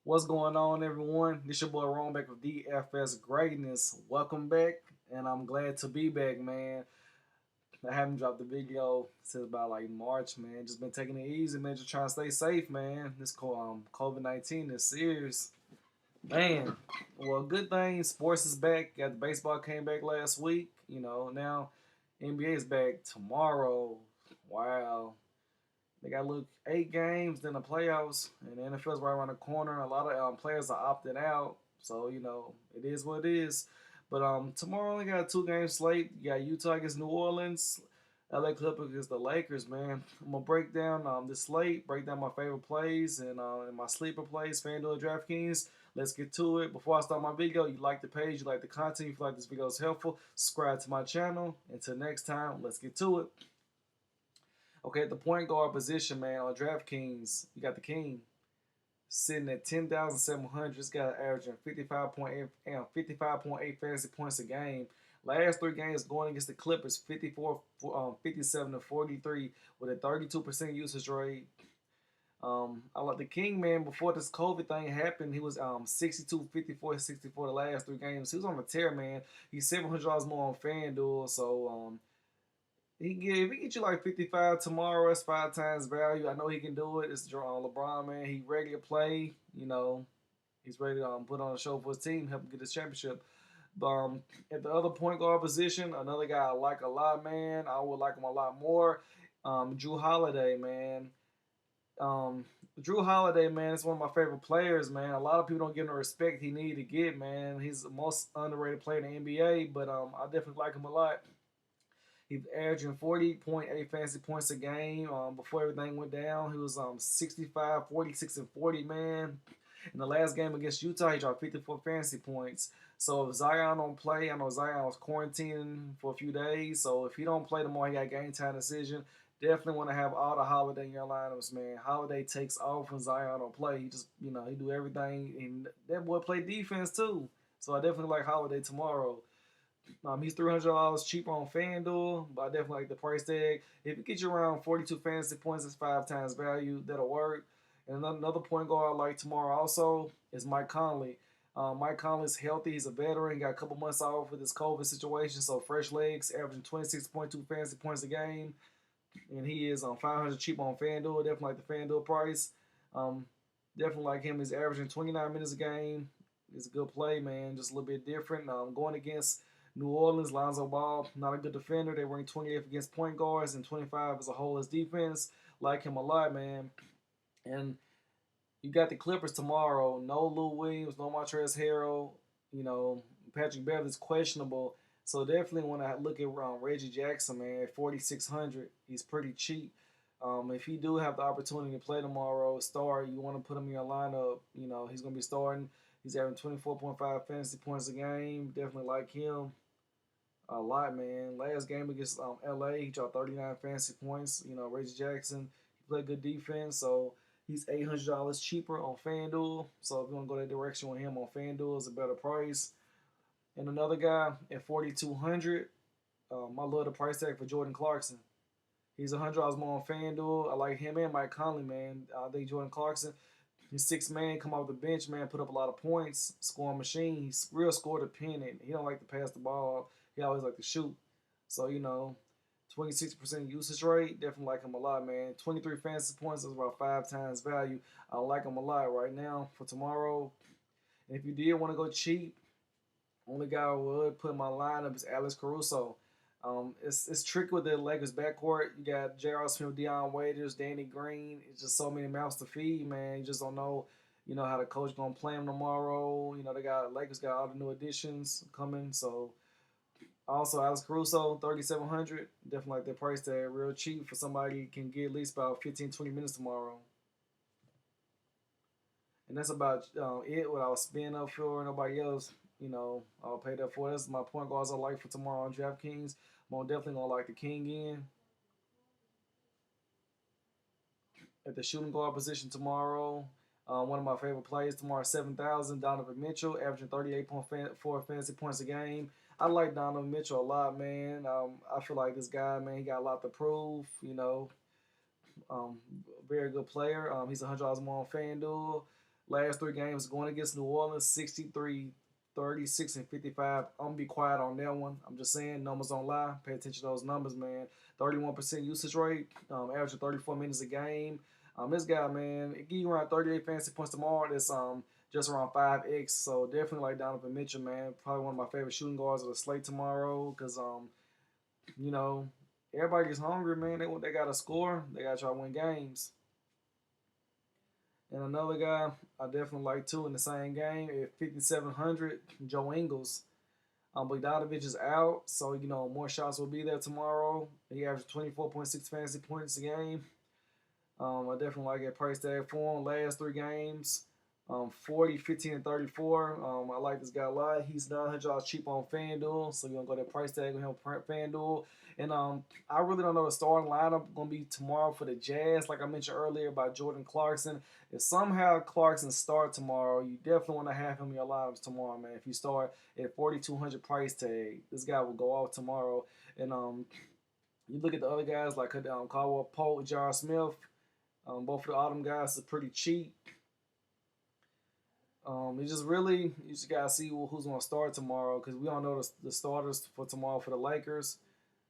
What's going on, everyone? This your boy Ron back with DFS Greatness. Welcome back, and I'm glad to be back, man. I haven't dropped a video since about like March, man. Just been taking it easy, man. Just trying to stay safe, man. This COVID-19 is serious, man. Well, good thing sports is back. Got the baseball came back last week. Now NBA is back tomorrow. Wow, they got to look 8 games, then the playoffs, and the NFL's right around the corner. A lot of players are opting out, so it is what it is. But tomorrow only got a 2 game slate. You got Utah against New Orleans, LA Clippers against the Lakers. Man, I'm gonna break down this slate, break down my favorite plays and my sleeper plays, FanDuel, DraftKings. Let's get to it. Before I start my video, you like the page, you like the content, you feel like this video is helpful, subscribe to my channel. Until next time, let's get to it. Okay, at the point guard position, man, on DraftKings, you got the King sitting at 10,700. This guy averaging 55.8 fantasy points a game. Last 3 games going against the Clippers, 57 to 43 with a 32% usage rate. I like the King, man. Before this COVID thing happened, he was 62, 54, 64 the last 3 games. He was on a tear, man. He's $700 more on FanDuel, so if he get you like 55 tomorrow, that's 5 times value. I know he can do it. It's LeBron, man. He ready to play. He's ready to put on a show for his team, help him get his championship. But at the other point guard position, another guy I like a lot, man. I would like him a lot more. Drew Holiday, man. Um, Drew Holiday, man, is one of my favorite players, man. A lot of people don't give him the respect he needs to get, man. He's the most underrated player in the NBA, but I definitely like him a lot. He's averaging 40.8 fantasy points a game. Before everything went down, he was 65, 46, and 40, man. In the last game against Utah, he dropped 54 fantasy points. So if Zion don't play, I know Zion was quarantining for a few days. So if he don't play tomorrow, he got game time decision. Definitely want to have all the Holiday in your lineups, man. Holiday takes off when Zion don't play. He just, he do everything. And that boy play defense too. So I definitely like Holiday tomorrow. He's $300 cheaper on FanDuel, but I definitely like the price tag. If it gets you around 42 fantasy points, it's 5 times value. That'll work. And another point guard I like tomorrow also is Mike Conley. Mike Conley's healthy. He's a veteran. Got a couple months off with this COVID situation, so fresh legs, averaging 26.2 fantasy points a game. And he is on 500 cheap on FanDuel. Definitely like the FanDuel price. Um, Definitely like him. He's averaging 29 minutes a game. It's a good play, man. Just a little bit different. Going against New Orleans, Lonzo Ball, not a good defender. They ranked 28th against point guards and 25 as a whole as defense. Like him a lot, man. And you got the Clippers tomorrow. No Lou Williams, no Montrezl Harrell. Patrick Beverly's questionable. So definitely want to look at Reggie Jackson, man, at 4,600. He's pretty cheap. If he do have the opportunity to play tomorrow, start, you want to put him in your lineup. He's going to be starting. He's averaging 24.5 fantasy points a game. Definitely like him a lot, man. Last game against LA, he dropped 39 fantasy points. Reggie Jackson, he played good defense, so he's $800 cheaper on FanDuel. So if you want to go that direction with him on FanDuel, it's a better price. And another guy at 4,200, I love the price tag for Jordan Clarkson. He's $100 more on FanDuel. I like him and Mike Conley, man. I think Jordan Clarkson, he's 6 man, come off the bench, man, put up a lot of points, scoring machine. He's real score dependent. He don't like to pass the ball. He always like to shoot. So, 26% usage rate, definitely like him a lot, man. 23 fantasy points is about 5 times value. I like him a lot right now for tomorrow. And if you did want to go cheap, only guy I would put in my lineup is Alex Caruso. It's tricky with the Lakers backcourt. You got J.R. Smith, Deion Waiters, Danny Green. It's just so many mouths to feed, man. You just don't know, how the coach gonna play them tomorrow. Lakers got all the new additions coming. So also Alex Caruso, 3,700. Definitely like that price tag, real cheap for somebody who can get at least about 15, 20 minutes tomorrow. And that's about it. What I was spending up for. Nobody else, I'll pay that for. That's my point guards I like for tomorrow on DraftKings. I'm definitely gonna like the King in. At the shooting guard position tomorrow, one of my favorite players tomorrow, 7,000, Donovan Mitchell, averaging 38.4 fantasy points a game. I like Donovan Mitchell a lot, man. I feel like this guy, man, he got a lot to prove. Um, Very good player. He's $100 more on FanDuel. Last three games going against New Orleans, 63, 36, and 55. I'm going to be quiet on that one. I'm just saying, numbers don't lie. Pay attention to those numbers, man. 31% usage rate, averaging 34 minutes a game. This guy, man, it give you around 38 fantasy points tomorrow. That's just around 5x. So definitely like Donovan Mitchell, man. Probably one of my favorite shooting guards of the slate tomorrow because, you know, everybody gets hungry, man. They got to score. They got to try to win games. And another guy I definitely like too in the same game at 5,700, Joe Ingles. Bogdanovich is out, so more shots will be there tomorrow. He averaged 24.6 fantasy points a game. I definitely like that price tag for him. Last three games, 40, 15, and 34. I like this guy a lot. He's $900 cheap on FanDuel, so you're going to go to that price tag with him on FanDuel. And I really don't know the starting lineup going to be tomorrow for the Jazz, like I mentioned earlier, by Jordan Clarkson. If somehow Clarkson start tomorrow, you definitely want to have him in your lineups tomorrow, man. If you start at 4,200 price tag, this guy will go off tomorrow. And you look at the other guys like Caldwell Pope, Jar Smith. Both of the autumn guys are pretty cheap. It's just really, you just got to see who's going to start tomorrow because we don't know the starters for tomorrow for the Lakers.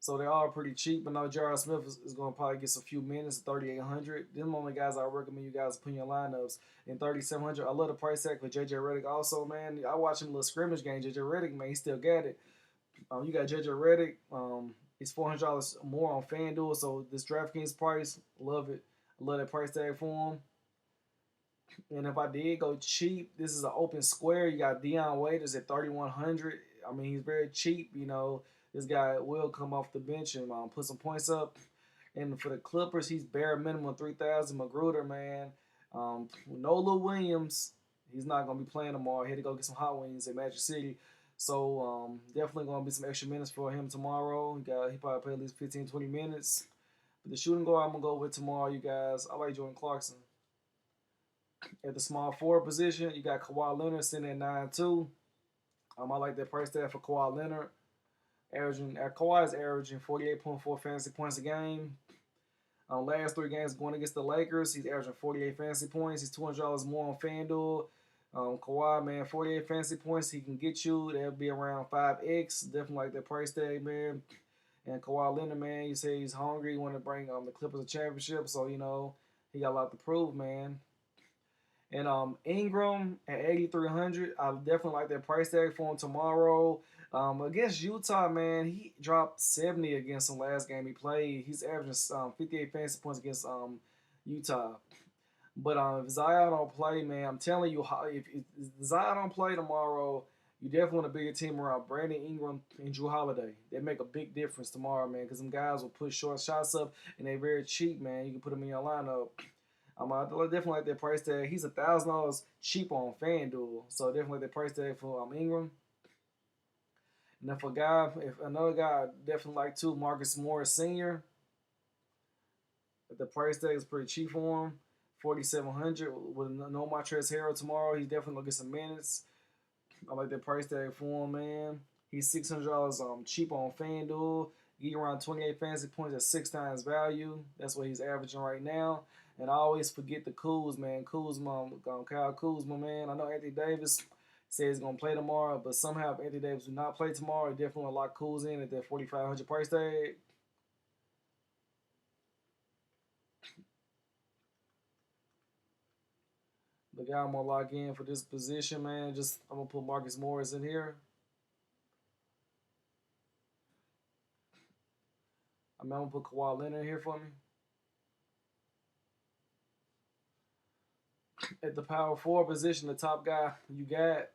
So they are pretty cheap. But now Jar Smith is going to probably get a few minutes, 3,800. Them only guys I recommend you guys put in your lineups. In 3,700, I love the price tag for J.J. Redick also, man. I watch him a little scrimmage game. J.J. Redick, man, he still got it. You got J.J. Redick. It's $400 more on FanDuel. So this DraftKings price, love it. I love that price tag for him. And if I did go cheap, this is an open square. You got Dion Waiters at 3,100. I mean, he's very cheap. This guy will come off the bench and put some points up. And for the Clippers, he's bare minimum 3,000. Magruder, man. No Lou Williams. He's not going to be playing tomorrow. He had to go get some hot wings at Magic City. So definitely going to be some extra minutes for him tomorrow. He probably play at least 15, 20 minutes. But the shooting guard I'm going to go with tomorrow, you guys, I like Jordan Clarkson. At the small forward position, you got Kawhi Leonard sitting at 9.2. I like that price tag for Kawhi Leonard. Kawhi is averaging 48.4 fantasy points a game. Last three games going against the Lakers, he's averaging 48 fantasy points. He's $200 more on FanDuel. Kawhi, man, 48 fantasy points he can get you. That'll be around 5x. Definitely like that price tag, man. And Kawhi Leonard, man, you say he's hungry. He want to bring the Clippers a championship. So, he got a lot to prove, man. And Ingram at 8,300, I definitely like that price tag for him tomorrow. Against Utah, man, he dropped 70 against them last game he played. He's averaging 58 fantasy points against Utah. But if Zion don't play, man, I'm telling you, if Zion don't play tomorrow, you definitely want to build your team around Brandon Ingram and Drew Holiday. They make a big difference tomorrow, man, because them guys will put short shots up, and they're very cheap, man. You can put them in your lineup. I definitely like that price tag. He's $1,000 cheap on FanDuel, so definitely like that price tag for Ingram. And if another guy I definitely like too, Marcus Morris Sr. The price tag is pretty cheap for him, 4,700 with no Montrezl Harrell tomorrow. He's definitely gonna get some minutes. I like that price tag for him, man. He's $600 cheap on FanDuel. He around 28 fantasy points at 6 times value. That's what he's averaging right now. And I always forget the Kuz, man. Kyle Kuzma, man. I know Anthony Davis says he's going to play tomorrow, but somehow if Anthony Davis do not play tomorrow, he definitely want to lock Kuz in at that 4,500 price tag. The guy I'm going to lock in for this position, man, I'm going to put Marcus Morris in here. I'm going to put Kawhi Leonard here for me. At the power forward position, the top guy you got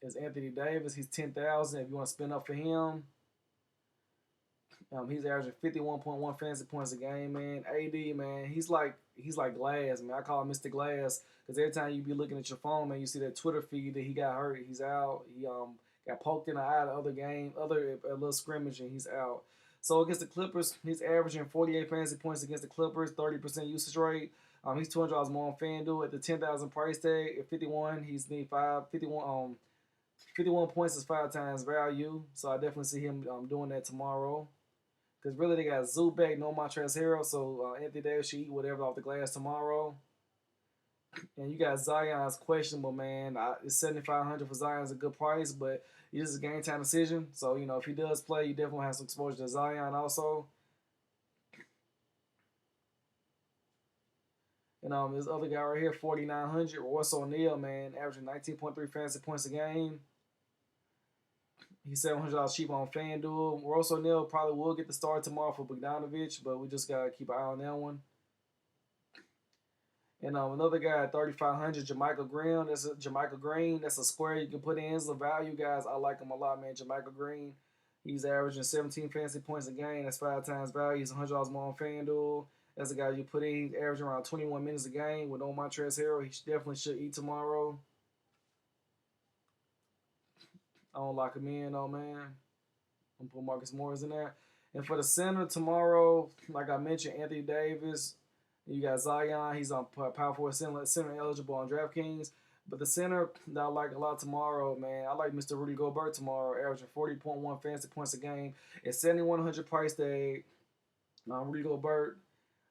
is Anthony Davis. He's 10,000 if you want to spend up for him. He's averaging 51.1 fantasy points a game, man. AD, man, he's like Glass, man. I call him Mr. Glass because every time you be looking at your phone, man, you see that Twitter feed that he got hurt. He's out. He got poked in the eye the other game, a little scrimmage, and he's out. So against the Clippers, he's averaging 48 fantasy points against the Clippers, 30% usage rate. He's $200 more on FanDuel at the 10,000 price tag. At 51, he's need 51 points is 5 times value. So I definitely see him doing that tomorrow. Because really they got Zubac, no Montrezl Harrell, so Anthony Davis should eat whatever off the glass tomorrow. And you got Zion's questionable, man. It's 7,500 for Zion's a good price, but this is a game time decision. So you know if he does play, you definitely have some exposure to Zion also. And this other guy right here, 4,900, Royce O'Neal, man, averaging 19.3 fantasy points a game. He's $700 cheap on FanDuel. Royce O'Neal probably will get the start tomorrow for Bogdanovich, but we just gotta keep an eye on that one. And another guy at 3,500, Jermichael Green. Jermichael Green. That's a square you can put in. It's a value, guys. I like him a lot, man. Jermichael Green. He's averaging 17 fantasy points a game. That's 5 times value. He's $100 more on FanDuel. That's a guy you put in. He's averaging around 21 minutes a game with no Montrezl Harrell. He definitely should eat tomorrow. I don't lock him in, though, man. I'm put Marcus Morris in there. And for the center tomorrow, like I mentioned, Anthony Davis. You got Zion. He's on power forward center eligible on DraftKings. But the center that I like a lot tomorrow, man, I like Mr. Rudy Gobert tomorrow, averaging 40.1 fantasy points a game. It's 7,100 price tag. Rudy Gobert,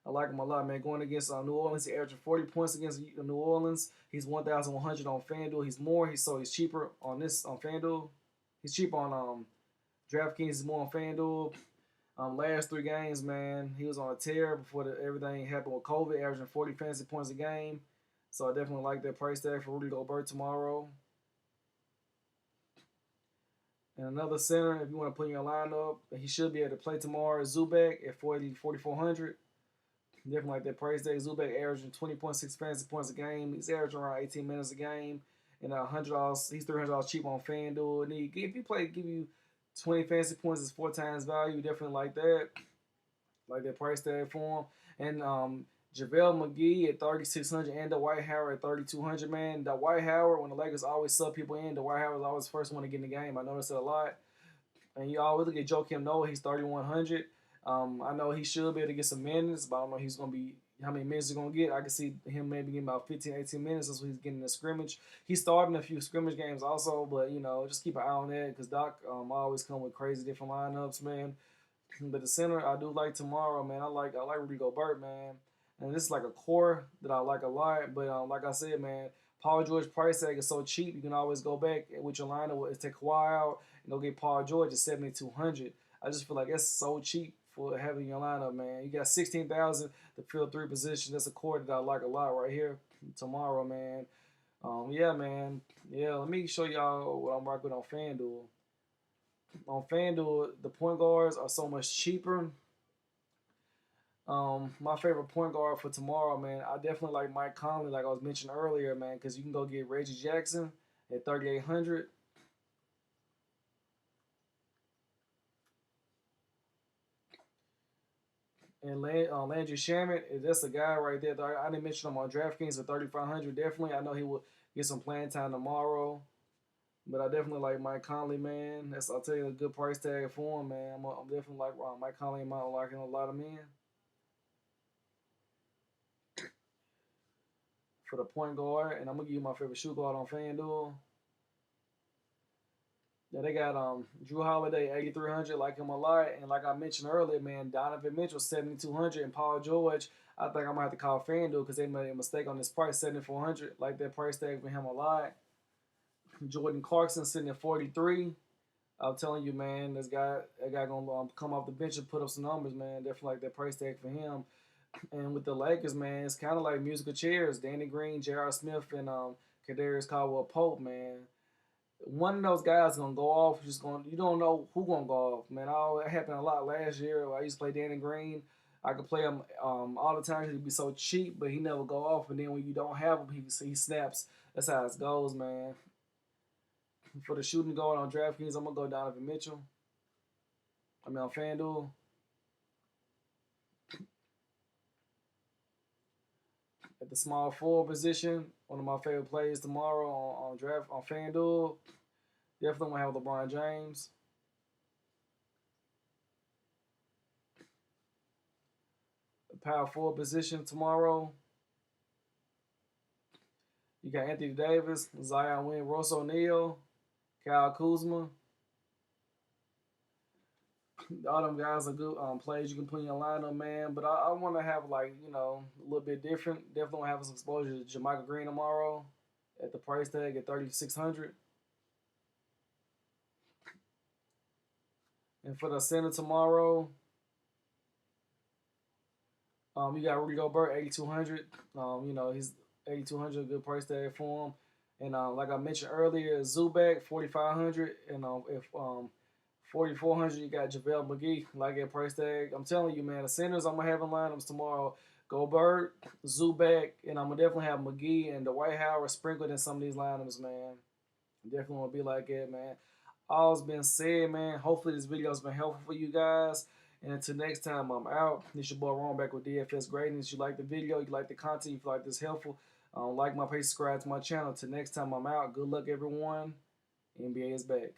I like him a lot, man. Going against New Orleans, he's averaging 40 points against New Orleans. He's 1,100 on FanDuel. He's cheaper on FanDuel. He's cheap on DraftKings. He's more on FanDuel. Last 3 games, man, he was on a tear before everything happened with COVID, averaging 40 fantasy points a game. So I definitely like that price tag for Rudy Gobert tomorrow. And another center, if you want to put in your lineup, he should be able to play tomorrow, Zubac at 4,400. Definitely like that price tag. Zubac averaging 20.6 fantasy points a game. He's averaging around 18 minutes a game. And $100, he's $300 cheap on FanDuel. And if he give you 20 fantasy points is 4 times value. Definitely like that. Like that price tag for him. And JaVale McGee at 3,600 and Dwight Howard at 3,200, man. Dwight Howard, when the Lakers always sub people in, Dwight Howard is always the first one to get in the game. I noticed it a lot. And you always look at Joakim Noah, he's 3,100. I know he should be able to get some minutes, but I don't know he's going to be how many minutes he's going to get. I can see him maybe getting about 15, 18 minutes. That's what he's getting in the scrimmage. He's starting a few scrimmage games also, but, you know, just keep an eye on that because Doc always come with crazy different lineups, man. But the center, I do like tomorrow, man. I like Rudy Gobert, man. And this is like a core that I like a lot. But like I said, man, Paul George price tag is so cheap. You can always go back with your lineup, take Kawhi out, and go get Paul George at 7,200. I just feel like that's so cheap for having your lineup, man. You got 16,000 to fill 3 positions. That's a core that I like a lot right here tomorrow, man. Yeah, man. Yeah, let me show y'all what I'm rocking with on FanDuel. On FanDuel, the point guards are so much cheaper. My favorite point guard for tomorrow, man, I definitely like Mike Conley, like I was mentioning earlier, man, because you can go get Reggie Jackson at 3,800. And Landry Shamet, that's a guy right there. I didn't mention him on DraftKings at 3,500. Definitely, I know he will get some playing time tomorrow. But I definitely like Mike Conley, man. I'll tell you a good price tag for him, man. I'm definitely like Mike Conley. I'm liking a lot of men for the point guard, and I'm gonna give you my favorite shoot guard on FanDuel. Yeah, they got Drew Holiday 8,300, like him a lot, and like I mentioned earlier, man, Donovan Mitchell 7,200, and Paul George. I think I'm gonna have to call FanDuel because they made a mistake on this price, 7,400. Like that price tag for him a lot. Jordan Clarkson sitting at 43. I'm telling you, man, that guy gonna come off the bench and put up some numbers, man. Definitely like that price tag for him. And with the Lakers, man, it's kind of like musical chairs. Danny Green, J.R. Smith, and Kadarius Caldwell Pope, man. One of those guys gonna go off. You don't know who gonna go off, man. It happened a lot last year. I used to play Danny Green. I could play him all the time. He'd be so cheap, but he never go off. And then when you don't have him, he snaps. That's how it goes, man. For the shooting guard on DraftKings, I'm gonna go Donovan Mitchell. I mean on FanDuel. At the small forward position, one of my favorite plays tomorrow on FanDuel. Definitely gonna have LeBron James. The power forward position tomorrow. You got Anthony Davis, Zion Wynn, Royce O'Neal, Kyle Kuzma. All them guys are good plays you can put in your lineup, man. But I want to have like a little bit different. Definitely want to have some exposure to Jermichael Green tomorrow at the price tag at 3,600. And for the center tomorrow, you got Rudy Gobert 8,200. He's 8,200, a good price tag for him. And like I mentioned earlier, Zubac 4,500, and if 4,400, you got JaVale McGee, like that price tag. I'm telling you, man, the centers I'm gonna have in lineups tomorrow: Gobert, Zubac, and I'm gonna definitely have McGee and the White Howard sprinkled in some of these lineups, man. Definitely want to be like that, man. All's been said, man. Hopefully this video has been helpful for you guys. And until next time, I'm out. This your boy Ron back with DFS Greatness. You like the video, you like the content, you feel like this helpful, like my page, subscribe to my channel. Till next time, I'm out. Good luck, everyone. NBA is back.